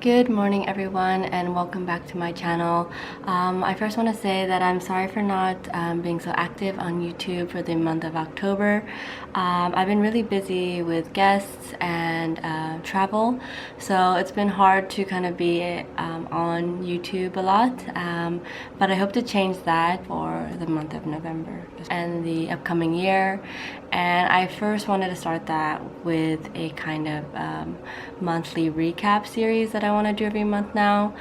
Good morning everyone and welcome back to my channel. I first want to say that I'm sorry for not being so active on YouTube for the month of October. I've been really busy with guests and travel, so it's been hard to kind of be on YouTube a lot, but I hope to change that for the month of November and the upcoming year. And I first wanted to start that with a kind of monthly recap series that I want to do every month now,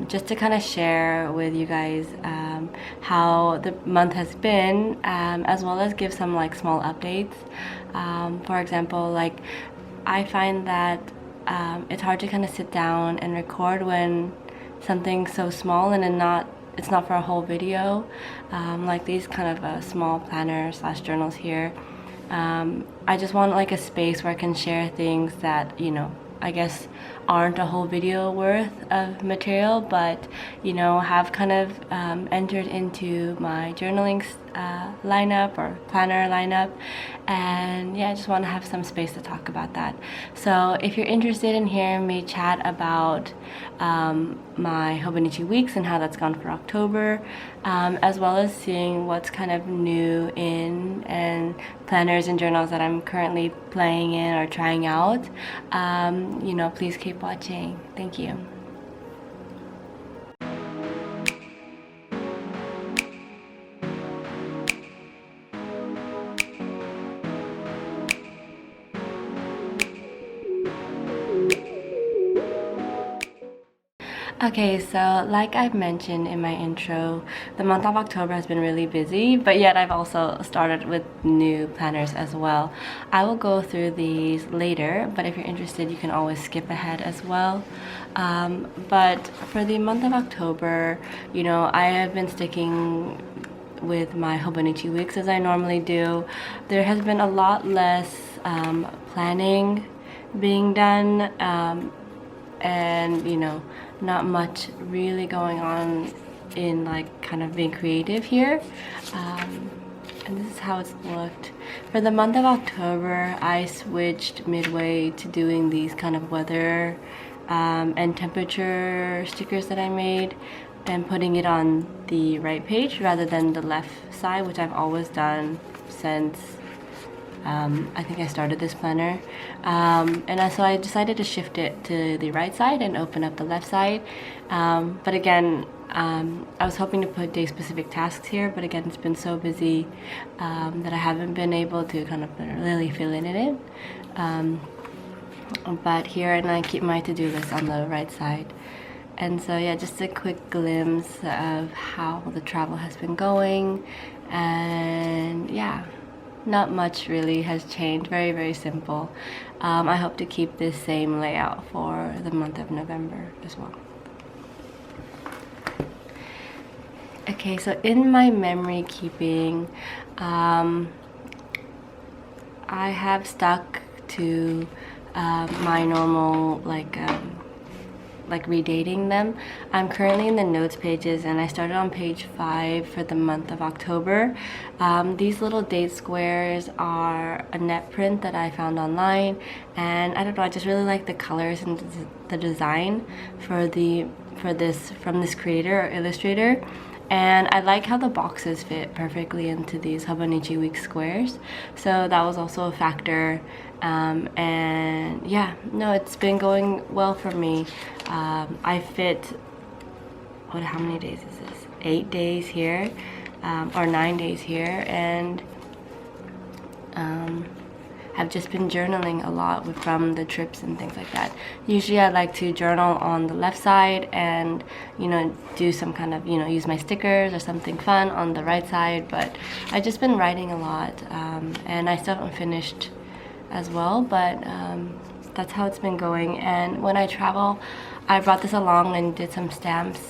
just to kind of share with you guys how the month has been, as well as give some like small updates. For example, like I find that it's hard to kind of sit down and record when something's so small and it's not for a whole video, like these kind of small planners / journals here. I just want like a space where I can share things that, you know, I guess aren't a whole video worth of material, but you know, have kind of entered into my journaling lineup or planner lineup. And yeah, I just want to have some space to talk about that. So if you're interested in hearing me chat about my Hobonichi weeks and how that's gone for October, as well as seeing what's kind of new in and planners and journals that I'm currently playing in or trying out, you know, please keep watching. Thank you. Okay, so like I've mentioned in my intro, the month of October has been really busy, but yet I've also started with new planners as well. I will go through these later, but if you're interested, you can always skip ahead as well. But for the month of October, you know, I have been sticking with my Hobonichi weeks as I normally do. There has been a lot less planning being done, and you know, not much really going on in like kind of being creative here. And this is how it's looked. For the month of October, I switched midway to doing these kind of weather and temperature stickers that I made and putting it on the right page rather than the left side, which I've always done since I think I started this planner, and so I decided to shift it to the right side and open up the left side, but again, I was hoping to put day-specific tasks here, but again, it's been so busy that I haven't been able to kind of really fill in it. But here, and I keep my to-do list on the right side. And so yeah, just a quick glimpse of how the travel has been going, and yeah, not much really has changed. Very, very simple. I hope to keep this same layout for the month of November as well. Okay, so in my memory keeping, I have stuck to my normal like redating them. I'm currently in the notes pages and I started on page 5 for the month of October. These little date squares are a net print that I found online, and I don't know, I just really like the colors and the design from this creator or illustrator. And I like how the boxes fit perfectly into these Hobonichi week squares, so that was also a factor. And yeah, no, it's been going well for me. I fit, how many days is this? 8 days here, or 9 days here, and I've just been journaling a lot from the trips and things like that. Usually I like to journal on the left side and, you know, do some kind of, you know, use my stickers or something fun on the right side, but I've just been writing a lot, and I still haven't finished as well, but that's how it's been going. And when I travel, I brought this along and did some stamps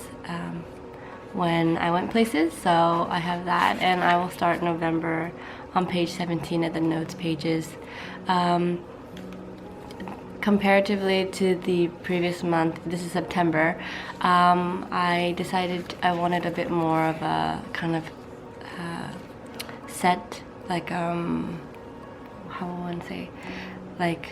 when I went places, so I have that, and I will start November on page 17 of the notes pages. Comparatively to the previous month, this is September, I decided I wanted a bit more of a kind of set, like how would one say, like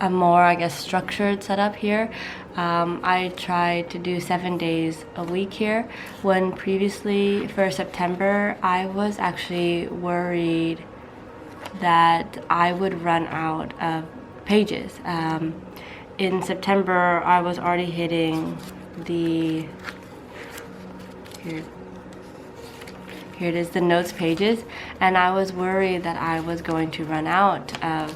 a more, I guess, structured setup here. I try to do 7 days a week here, when previously for September I was actually worried that I would run out of pages. In September I was already hitting the here it is, the notes pages, and I was worried that I was going to run out of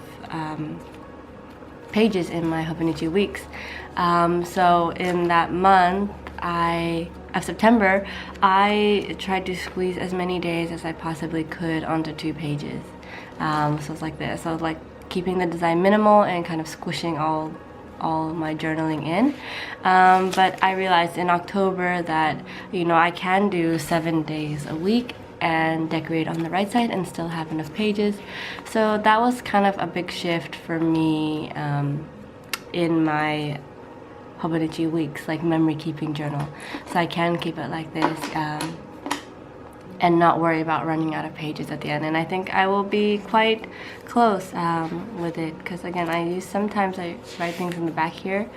pages in my Hobonichi weeks. So in that month of September, I tried to squeeze as many days as I possibly could onto 2 pages. So it's like this. So I was like keeping the design minimal and kind of squishing all my journaling in. But I realized in October that, you know, I can do 7 days a week and decorate on the right side and still have enough pages. So that was kind of a big shift for me in my Hobonichi weeks, like memory keeping journal. So I can keep it like this and not worry about running out of pages at the end. And I think I will be quite close with it, because again, sometimes I write things in the back here,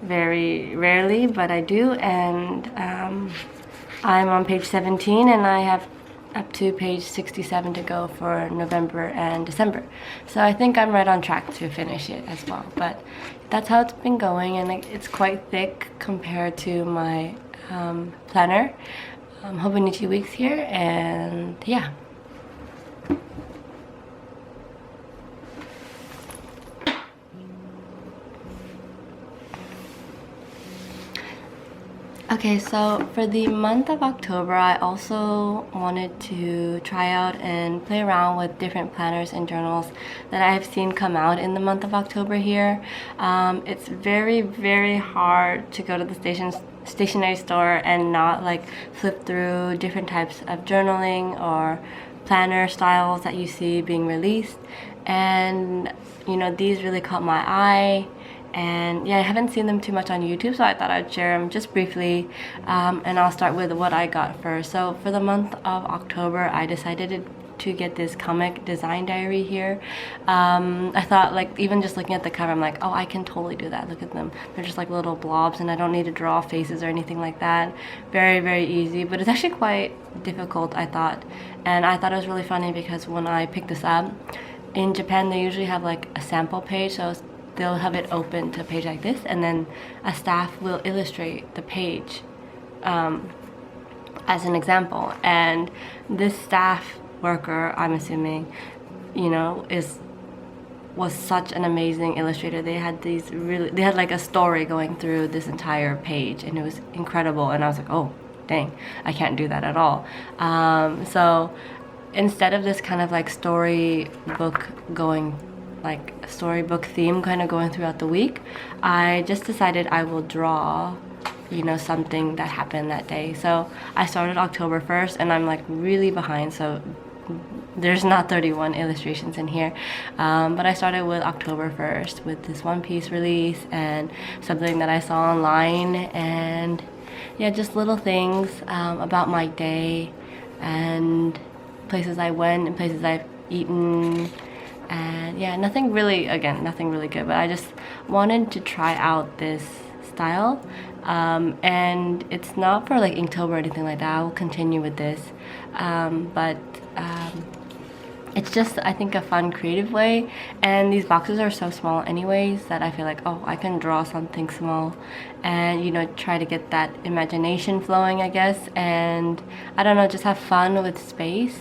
very rarely, but I do. And I'm on page 17 and I have up to page 67 to go for November and December. So I think I'm right on track to finish it as well. But that's how it's been going, and it's quite thick compared to my planner, Hobonichi weeks here, and yeah. Okay, so for the month of October, I also wanted to try out and play around with different planners and journals that I have seen come out in the month of October here. It's very, very hard to go to the stationery store and not like flip through different types of journaling or planner styles that you see being released. And, you know, these really caught my eye. And yeah, I haven't seen them too much on YouTube, so I thought I'd share them just briefly. And I'll start with what I got first. So for the month of October, I decided to get this comic design diary here. I thought, like, even just looking at the cover, I'm like, oh, I can totally do that. Look at them. They're just like little blobs, and I don't need to draw faces or anything like that. Very, very easy, but it's actually quite difficult, I thought. And I thought it was really funny because when I picked this up, in Japan, they usually have like a sample page, so they'll have it open to a page like this, and then a staff will illustrate the page as an example. And this staff worker, I'm assuming, you know, was such an amazing illustrator. They had like a story going through this entire page, and it was incredible. And I was like, oh dang, I can't do that at all. So instead of this kind of like storybook theme kind of going throughout the week, I just decided I will draw, you know, something that happened that day. So I started October 1st, and I'm like really behind, so there's not 31 illustrations in here, but I started with October 1st with this One Piece release and something that I saw online, and yeah, just little things about my day and places I went and places I've eaten. And yeah, nothing really good, but I just wanted to try out this style. And it's not for like Inktober or anything like that. I will continue with this. But it's just, I think, a fun, creative way. And these boxes are so small anyways that I feel like, oh, I can draw something small and, you know, try to get that imagination flowing, I guess. And I don't know, just have fun with space.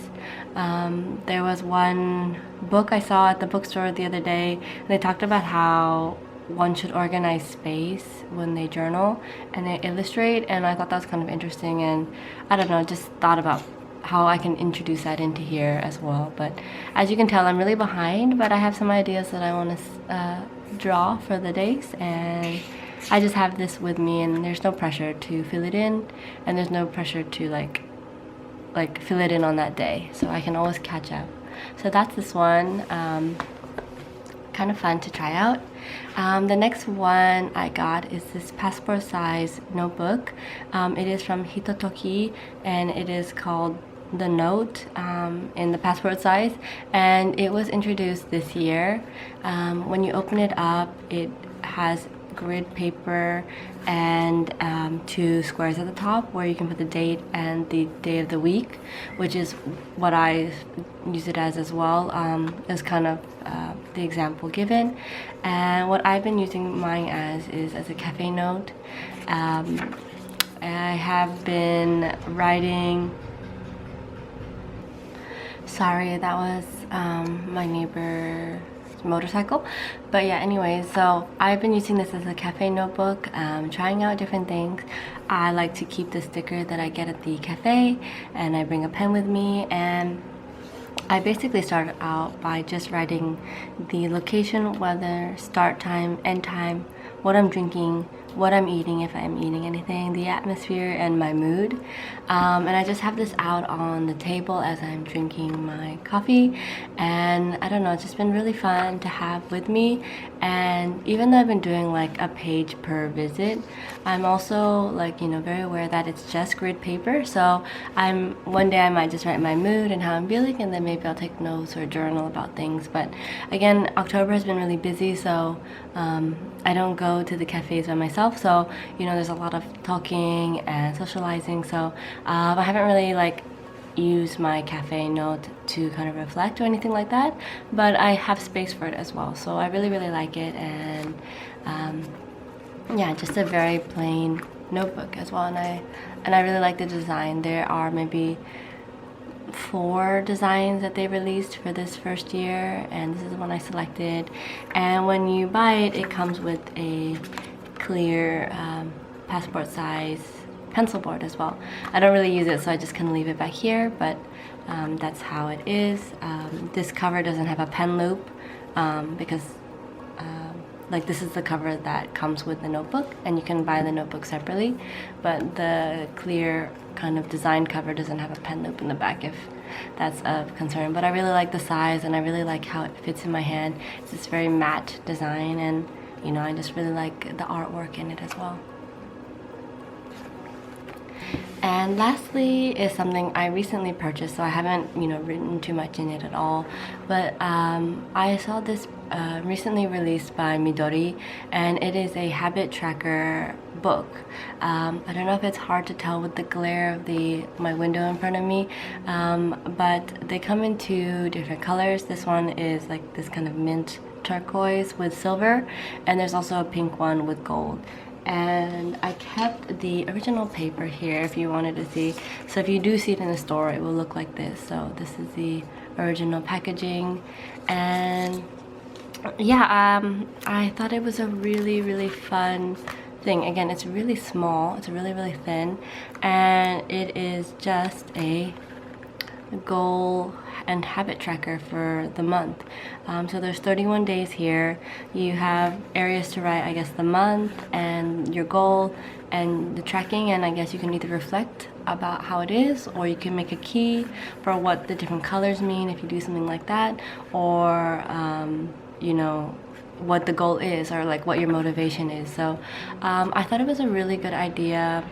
There was one book I saw at the bookstore the other day, and they talked about how one should organize space when they journal and they illustrate, and I thought that was kind of interesting. And I don't know, just thought about how I can introduce that into here as well. But as you can tell, I'm really behind, but I have some ideas that I want to draw for the days, and I just have this with me, and there's no pressure to fill it in, and there's no pressure to like fill it in on that day, so I can always catch up. So that's this one. Kind of fun to try out. The next one I got is this passport size notebook. It is from Hitotoki, and it is called the note in the passport size, and it was introduced this year. When you open it up, it has grid paper and 2 squares at the top where you can put the date and the day of the week, which is what I use it as well. Is kind of the example given, and what I've been using mine is as a cafe note. I have been writing. Sorry, that was my neighbor's motorcycle. But yeah, anyways, so I've been using this as a cafe notebook, trying out different things. I like to keep the sticker that I get at the cafe, and I bring a pen with me, and I basically started out by just writing the location, weather, start time, end time, what I'm drinking, what I'm eating if I'm eating anything, the atmosphere, and my mood. And I just have this out on the table as I'm drinking my coffee, and I don't know, it's just been really fun to have with me. And even though I've been doing like a page per visit, I'm also like, you know, very aware that it's just grid paper. So one day I might just write my mood and how I'm feeling, and then maybe I'll take notes or journal about things. But again, October has been really busy, so I don't go to the cafes by myself, so you know, there's a lot of talking and socializing, so I haven't really like used my cafe note to kind of reflect or anything like that, but I have space for it as well, so I really like it. And yeah, just a very plain notebook as well, and I really like the design. There are maybe 4 designs that they released for this first year, and this is the one I selected. And when you buy it, it comes with a clear passport size pencil board as well. I don't really use it, so I just kind of leave it back here, but that's how it is. This cover doesn't have a pen loop because like this is the cover that comes with the notebook, and you can buy the notebook separately, but the clear kind of design cover doesn't have a pen loop in the back, if that's of concern. But I really like the size, and I really like how it fits in my hand. It's this very matte design, and you know, I just really like the artwork in it as well. And lastly is something I recently purchased, so I haven't, you know, written too much in it at all, but I saw this recently released by Midori, and it is a habit tracker book. I don't know if it's hard to tell with the glare of my window in front of me, but they come in 2 different colors. This one is like this kind of mint turquoise with silver, and there's also a pink one with gold. And I kept the original paper here if you wanted to see. So if you do see it in the store, it will look like this. So this is the original packaging, and yeah, I thought it was a really fun thing. Again, it's really small, it's really thin, and it is just a goal and habit tracker for the month. So there's 31 days here. You have areas to write, I guess, the month and your goal and the tracking, and I guess you can either reflect about how it is, or you can make a key for what the different colors mean if you do something like that, or you know, what the goal is, or like what your motivation is. So I thought it was a really good idea.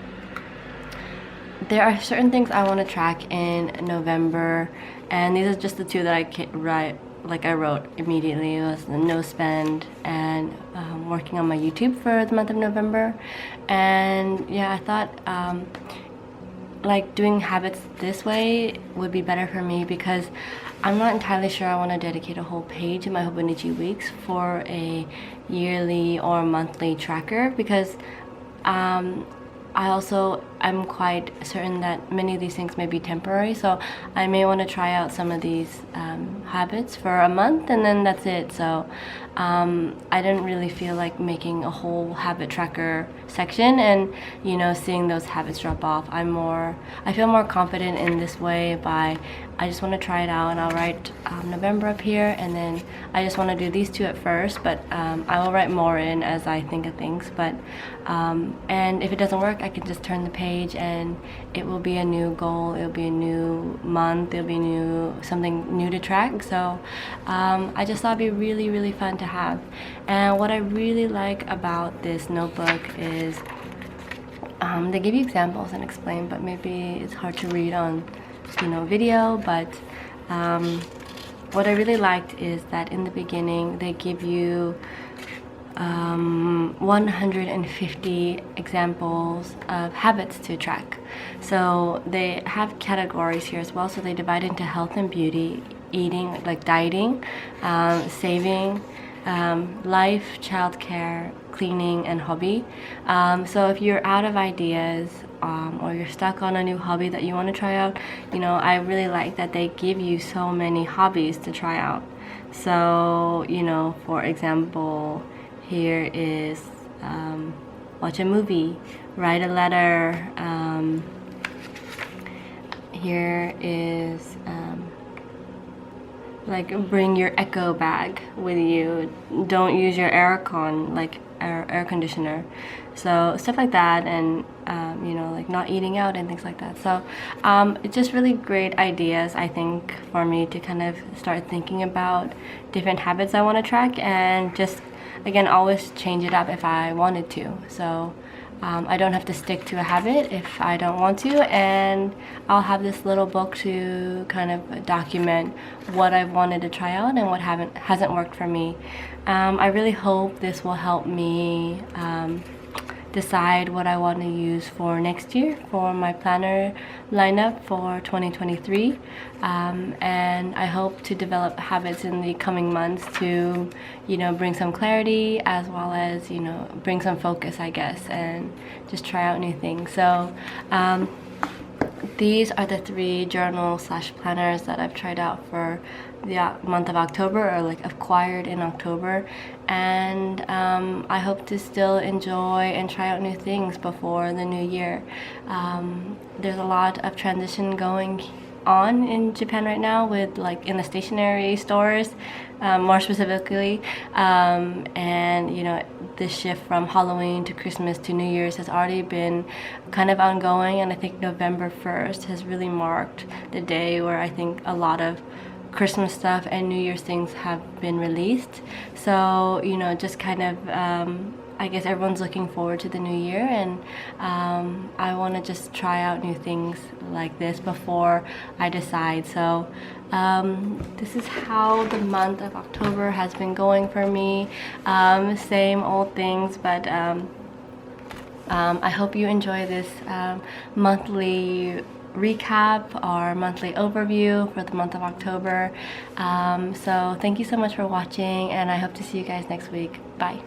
There are certain things I want to track in November, and these are just the 2 that I wrote immediately. It was the no spend and working on my YouTube for the month of November. And yeah, I thought like doing habits this way would be better for me, because I'm not entirely sure I want to dedicate a whole page in my Hobonichi weeks for a yearly or monthly tracker, because I'm quite certain that many of these things may be temporary, so I may want to try out some of these habits for a month, and then that's it. So I didn't really feel like making a whole habit tracker section and, you know, seeing those habits drop off. I feel more confident in this way I just want to try it out, and I'll write November up here, and then I just want to do these 2 at first, but I will write more in as I think of things. But and if it doesn't work, I can just turn the page and it will be a new goal, it'll be a new month, it'll be something new to track. So I just thought it'd be really fun to have. And what I really like about this notebook is they give you examples and explain, but maybe it's hard to read on video, but what I really liked is that in the beginning they give you 150 examples of habits to track. So they have categories here as well. So they divide into health and beauty, eating, like dieting, saving, life, childcare, cleaning, and hobby. So if you're out of ideas or you're stuck on a new hobby that you want to try out, I really like that they give you so many hobbies to try out. So, for example, here is watch a movie, write a letter. Here is like bring your echo bag with you. Don't use your aircon, like air conditioner. So stuff like that, and like not eating out and things like that. So it's just really great ideas, I think, for me to kind of start thinking about different habits I want to track, and just again always change it up if I wanted to. So I don't have to stick to a habit if I don't want to, and I'll have this little book to kind of document what I've wanted to try out and what hasn't worked for me. I really hope this will help me decide what I want to use for next year for my planner lineup for 2023, and I hope to develop habits in the coming months to bring some clarity as well as bring some focus, I guess, and just try out new things. So these are the 3 journal/planners that I've tried out for the month of October, or like acquired in October, and I hope to still enjoy and try out new things before the new year. There's a lot of transition going on in Japan right now, with like in the stationery stores, more specifically, and this shift from Halloween to Christmas to New Year's has already been kind of ongoing, and I think November 1st has really marked the day where I think a lot of Christmas stuff and New Year's things have been released. So just kind of I guess everyone's looking forward to the new year, and I want to just try out new things like this before I decide. So this is how the month of October has been going for me. Same old things, but I hope you enjoy this monthly recap or monthly overview for the month of October. So thank you so much for watching, and I hope to see you guys next week. Bye.